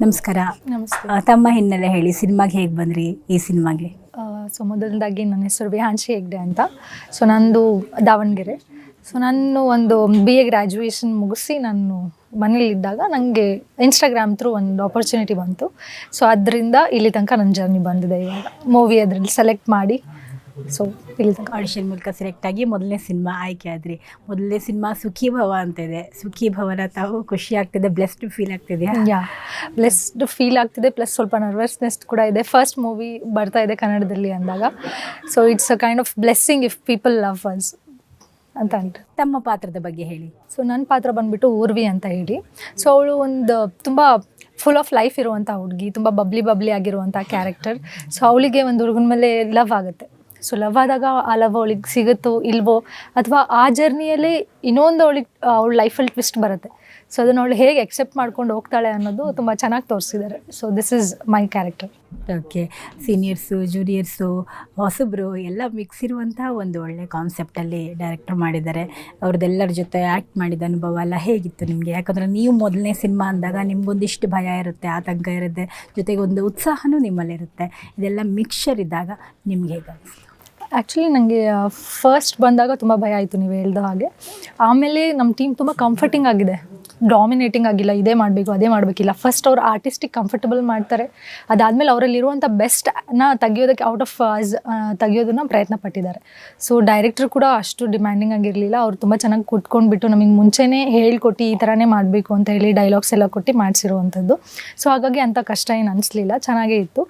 ನಮಸ್ಕಾರ. ನಮಸ್ತೆ. ತಮ್ಮ ಹಿನ್ನೆಲೆ ಹೇಳಿ, ಸಿನಿಮಾಗೆ ಹೇಗೆ ಬಂದ್ರಿ ಈ ಸಿನಿಮಾಗೆ? ಸೊ ಮೊದಲದಾಗಿ ನನ್ನ ಹೆಸರು ವಿಹಾನ್ಶಿ ಹೆಗ್ಡೆ ಅಂತ. ಸೊ ನಂದು ದಾವಣಗೆರೆ. ಸೊ ನಾನು ಒಂದು BA ಗ್ರ್ಯಾಜುಯೇಷನ್ ಮುಗಿಸಿ ನಾನು ಮನೇಲಿದ್ದಾಗ ನನಗೆ ಇನ್ಸ್ಟಾಗ್ರಾಮ್ ಥ್ರೂ ಒಂದು ಆಪರ್ಚುನಿಟಿ ಬಂತು. ಸೊ ಅದರಿಂದ ಇಲ್ಲಿ ತನಕ ನನ್ನ ಜರ್ನಿ ಬಂದಿದೆ. ಇವಾಗ ಮೂವಿ ಅದರಲ್ಲಿ ಸೆಲೆಕ್ಟ್ ಮಾಡಿ ಸೊ ಇಲ್ಲಿ ತನಕ ಆಡಿಷನ್ ಮೂಲಕ ಸೆಲೆಕ್ಟ್ ಆಗಿ ಮೊದಲನೇ ಸಿನಿಮಾ ಆಯ್ಕೆ ಆದ್ರಿ. ಮೊದಲನೇ ಸಿನಿಮಾ ಸುಖಿ ಭವ ಅಂತ ಇದೆ. ಸುಖಿ ಭವನ ತಾವು ಖುಷಿ ಆಗ್ತಿದೆ, ಬ್ಲೆಸ್ಡ್ ಫೀಲ್ ಆಗ್ತಿದೆಯಾ? ಬ್ಲೆಸ್ಡ್ ಫೀಲ್ ಆಗ್ತಿದೆ, ಪ್ಲಸ್ ಸ್ವಲ್ಪ ನರ್ವಸ್ನೆಸ್ ಕೂಡ ಇದೆ. ಫಸ್ಟ್ ಮೂವಿ ಬರ್ತಾ ಇದೆ ಕನ್ನಡದಲ್ಲಿ ಅಂದಾಗ. So it's a kind of blessing if people love us ಅಂತ ಅಂತಾರೆ. ತಮ್ಮ ಪಾತ್ರದ ಬಗ್ಗೆ ಹೇಳಿ. ಸೊ ನನ್ನ ಪಾತ್ರ ಬಂದುಬಿಟ್ಟು ಊರ್ವಿ ಅಂತ ಹೇಳಿ. ಸೊ ಅವಳು ಒಂದು ತುಂಬ ಫುಲ್ ಆಫ್ ಲೈಫ್ ಇರುವಂಥ ಹುಡುಗಿ, ತುಂಬ ಬಬ್ಲಿ ಆಗಿರುವಂಥ ಕ್ಯಾರೆಕ್ಟರ್. ಸೊ ಅವಳಿಗೆ ಒಂದು ಹುಡುಗನ ಮೇಲೆ ಲವ್ ಆಗುತ್ತೆ. ಸೊ ಲವ್ ಆದಾಗ ಆ ಲವ್ ಅವಳಿಗೆ ಸಿಗುತ್ತೋ ಇಲ್ವೋ, ಅಥವಾ ಆ ಜರ್ನಿಯಲ್ಲೇ ಇನ್ನೊಂದು ಅವಳ ಲೈಫಲ್ಲಿ ಟ್ವಿಸ್ಟ್ ಬರುತ್ತೆ. ಸೊ ಅದನ್ನು ಅವಳು ಹೇಗೆ ಎಕ್ಸೆಪ್ಟ್ ಮಾಡ್ಕೊಂಡು ಹೋಗ್ತಾಳೆ ಅನ್ನೋದು ತುಂಬ ಚೆನ್ನಾಗಿ ತೋರಿಸಿದ್ದಾರೆ. So this is my character. Okay, seniors juniors ಹೊಸಬ್ರು ಎಲ್ಲ ಮಿಕ್ಸ್ ಇರುವಂಥ ಒಂದು ಒಳ್ಳೆ ಕಾನ್ಸೆಪ್ಟಲ್ಲಿ ಡೈರೆಕ್ಟರ್ ಮಾಡಿದ್ದಾರೆ. ಅವ್ರದ್ದೆಲ್ಲರ ಜೊತೆ ಆ್ಯಕ್ಟ್ ಮಾಡಿದ ಅನುಭವ ಎಲ್ಲ ಹೇಗಿತ್ತು ನಿಮಗೆ? ಯಾಕಂದರೆ ನೀವು ಮೊದಲನೇ ಸಿನಿಮಾ ಅಂದಾಗ ನಿಮ್ಗೊಂದಿಷ್ಟು ಭಯ ಇರುತ್ತೆ, ಆತಂಕ ಇರುತ್ತೆ, ಜೊತೆಗೆ ಒಂದು ಉತ್ಸಾಹನೂ ನಿಮ್ಮಲ್ಲಿರುತ್ತೆ. ಇದೆಲ್ಲ ಮಿಕ್ಸ್ಚರ್ ಇದ್ದಾಗ ನಿಮ್ಗೆ ಹೇಗೆ? ಆ್ಯಕ್ಚುಲಿ ನನಗೆ ಫಸ್ಟ್ ಬಂದಾಗ ತುಂಬ ಭಯ ಆಯಿತು, ನೀವು ಹೇಳ್ದ ಹಾಗೆ. ಆಮೇಲೆ ನಮ್ಮ ಟೀಮ್ ತುಂಬ ಕಂಫರ್ಟಿಂಗ್ ಆಗಿದೆ, ಡಾಮಿನೇಟಿಂಗ್ ಆಗಿಲ್ಲ, ಇದೇ ಮಾಡಬೇಕು ಅದೇ ಮಾಡಬೇಕಿಲ್ಲ. ಫಸ್ಟ್ ಅವ್ರು ಆರ್ಟಿಸ್ಟಿಗೆ ಕಂಫರ್ಟಬಲ್ ಮಾಡ್ತಾರೆ. ಅದಾದಮೇಲೆ ಅವರಲ್ಲಿರುವಂಥ ಬೆಸ್ಟ್ನ ತೆಗಿಯೋದಕ್ಕೆ ಔಟ್ ಆಫ್ ತೆಗಿಯೋದನ್ನ ಪ್ರಯತ್ನ ಪಟ್ಟಿದ್ದಾರೆ. ಸೊ ಡೈರೆಕ್ಟ್ರು ಕೂಡ ಅಷ್ಟು ಡಿಮ್ಯಾಂಡಿಂಗ್ ಆಗಿರಲಿಲ್ಲ. ಅವ್ರು ತುಂಬ ಚೆನ್ನಾಗಿ ಕುತ್ಕೊಂಡ್ಬಿಟ್ಟು ನಮಗೆ ಮುಂಚೆನೇ ಹೇಳ್ಕೊಟ್ಟು ಈ ಥರನೇ ಮಾಡಬೇಕು ಅಂತ ಹೇಳಿ ಡೈಲಾಗ್ಸ್ ಎಲ್ಲ ಕೊಟ್ಟು ಮಾಡಿಸಿರುವಂಥದ್ದು. ಸೊ ಹಾಗಾಗಿ ಅಂಥ ಕಷ್ಟ ಏನು ಅನಿಸ್ಲಿಲ್ಲ, ಚೆನ್ನಾಗೇ ಇತ್ತು.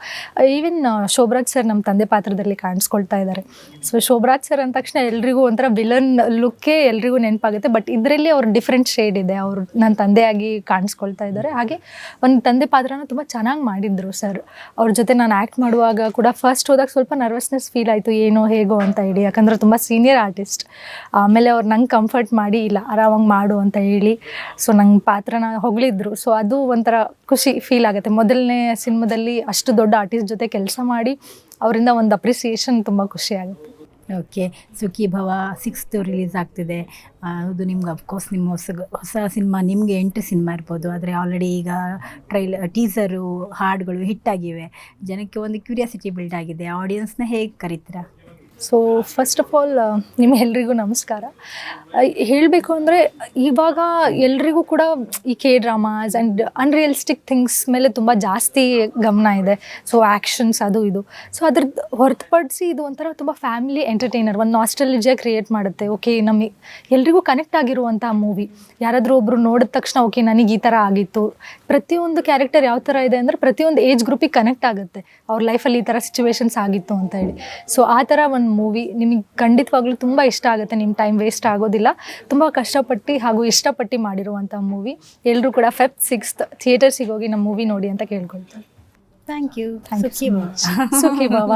ಈವನ್ ಶೋಭರಾಜ್ ಸರ್ ನಮ್ಮ ತಂದೆ ಪಾತ್ರದಲ್ಲಿ ಕಾಣಿಸ್ಕೊಳ್ತಾ ಇದ್ದಾರೆ. ಸೊ ಶೋಭರಾಜ್ ಸರ್ ಅಂದ ತಕ್ಷಣ ಎಲ್ರಿಗೂ ಒಂಥರ ವಿಲನ್ ಲುಕ್ಕೇ ಎಲ್ರಿಗೂ ನೆನಪಾಗುತ್ತೆ. ಬಟ್ ಇದರಲ್ಲಿ ಅವ್ರ ಡಿಫ್ರೆಂಟ್ ಶೇಡ್ ಇದೆ. ಅವರು ನನ್ನ ತಂದೆಯಾಗಿ ಕಾಣಿಸ್ಕೊಳ್ತಾ ಇದ್ದಾರೆ. ಹಾಗೆ ಒಂದು ತಂದೆ ಪಾತ್ರನ ತುಂಬ ಚೆನ್ನಾಗಿ ಮಾಡಿದ್ರು ಸರ್. ಅವ್ರ ಜೊತೆ ನಾನು ಆ್ಯಕ್ಟ್ ಮಾಡುವಾಗ ಕೂಡ ಫಸ್ಟ್ ಹೋದಾಗ ಸ್ವಲ್ಪ ನರ್ವಸ್ನೆಸ್ ಫೀಲ್ ಆಯಿತು, ಏನೋ ಹೇಗೋ ಅಂತ ಹೇಳಿ. ಯಾಕಂದರೆ ತುಂಬ ಸೀನಿಯರ್ ಆರ್ಟಿಸ್ಟ್. ಆಮೇಲೆ ಅವ್ರು ನಂಗೆ ಕಂಫರ್ಟ್ ಮಾಡಿ ಇಲ್ಲ ಆರಾಮಾಗಿ ಮಾಡು ಅಂತ ಹೇಳಿ ಸೊ ನಂಗೆ ಪಾತ್ರನ ಹೊಗಳಿದ್ರು. ಸೊ ಅದು ಒಂಥರ ಖುಷಿ ಫೀಲ್ ಆಗುತ್ತೆ. ಮೊದಲನೇ ಸಿನಿಮಾದಲ್ಲಿ ಅಷ್ಟು ದೊಡ್ಡ ಆರ್ಟಿಸ್ಟ್ ಜೊತೆ ಕೆಲಸ ಮಾಡಿ ಅವರಿಂದ ಒಂದು ಅಪ್ರಿಸಿಯೇಷನ್ ತುಂಬ ಖುಷಿ ಆಗುತ್ತೆ. ಓಕೆ, ಸುಖಿ ಭವ 6th ರಿಲೀಸ್ ಆಗ್ತಿದೆ. ಅದು ನಿಮ್ಗೆ ಅಫ್ಕೋರ್ಸ್ ನಿಮ್ಮ ಹೊಸ ಸಿನಿಮಾ, ನಿಮಗೆ 8 ಸಿನಿಮಾ ಇರ್ಬೋದು, ಆದರೆ ಆಲ್ರೆಡಿ ಈಗ ಟೀಸರು ಹಾಡುಗಳು ಹಿಟ್ಟಾಗಿವೆ. ಜನಕ್ಕೆ ಒಂದು ಕ್ಯೂರಿಯಾಸಿಟಿ ಬಿಲ್ಡ್ ಆಗಿದೆ. ಆಡಿಯನ್ಸ್ನ ಹೇಗೆ ಕರೀತೀರಾ? ಸೊ ಫಸ್ಟ್ ಆಫ್ ಆಲ್ ನಿಮ್ಮೆಲ್ರಿಗೂ ನಮಸ್ಕಾರ. ಹೇಳಬೇಕು ಅಂದರೆ ಇವಾಗ ಎಲ್ರಿಗೂ ಕೂಡ ಈ ಡ್ರಾಮಾಸ್ ಆ್ಯಂಡ್ ಅನ್ರಿಯಲಿಸ್ಟಿಕ್ ಥಿಂಗ್ಸ್ ಮೇಲೆ ತುಂಬ ಜಾಸ್ತಿ ಗಮನ ಇದೆ. ಸೊ ಆ್ಯಕ್ಷನ್ಸ್ ಅದು ಇದು. ಸೊ ಅದ್ರದ್ದು ಹೊರತುಪಡಿಸಿ ಇದು ಒಂಥರ ತುಂಬ ಫ್ಯಾಮಿಲಿ ಎಂಟರ್ಟೈನರ್, ಒಂದು ನಾಸ್ಟಾಲ್ಜಿಯಾ ಕ್ರಿಯೇಟ್ ಮಾಡುತ್ತೆ. ಓಕೆ, ನಮಗೆ ಎಲ್ರಿಗೂ ಕನೆಕ್ಟ್ ಆಗಿರುವಂಥ ಮೂವಿ. ಯಾರಾದರೂ ಒಬ್ಬರು ನೋಡಿದ ತಕ್ಷಣ ಓಕೆ ನನಗೆ ಈ ಥರ ಆಗಿತ್ತು. ಪ್ರತಿಯೊಂದು ಕ್ಯಾರೆಕ್ಟರ್ ಯಾವ ಥರ ಇದೆ ಅಂದರೆ ಪ್ರತಿಯೊಂದು ಏಜ್ ಗ್ರೂಪಿಗೆ ಕನೆಕ್ಟ್ ಆಗುತ್ತೆ. ಅವ್ರ ಲೈಫಲ್ಲಿ ಈ ಥರ ಸಿಚುವೇಶನ್ಸ್ ಆಗಿತ್ತು ಅಂತ ಹೇಳಿ. ಸೊ ಆ ಥರ ಒಂದು ಮೂವಿ ನಿಮಗೆ ಖಂಡಿತವಾಗ್ಲೂ ತುಂಬ ಇಷ್ಟ ಆಗುತ್ತೆ. ನಿಮ್ಮ ಟೈಮ್ ವೇಸ್ಟ್ ಆಗೋದಿಲ್ಲ. ತುಂಬ ಕಷ್ಟಪಟ್ಟು ಹಾಗೂ ಇಷ್ಟಪಟ್ಟು ಮಾಡಿರುವಂಥ ಮೂವಿ. ಎಲ್ಲರೂ ಕೂಡ Feb 6th ಥಿಯೇಟರ್ಸಿಗೆ ಹೋಗಿ ನಮ್ಮ ಮೂವಿ ನೋಡಿ ಅಂತ ಕೇಳ್ಕೊಳ್ತಾರೆ. Thank you. ಸುಖಿ ಭವ.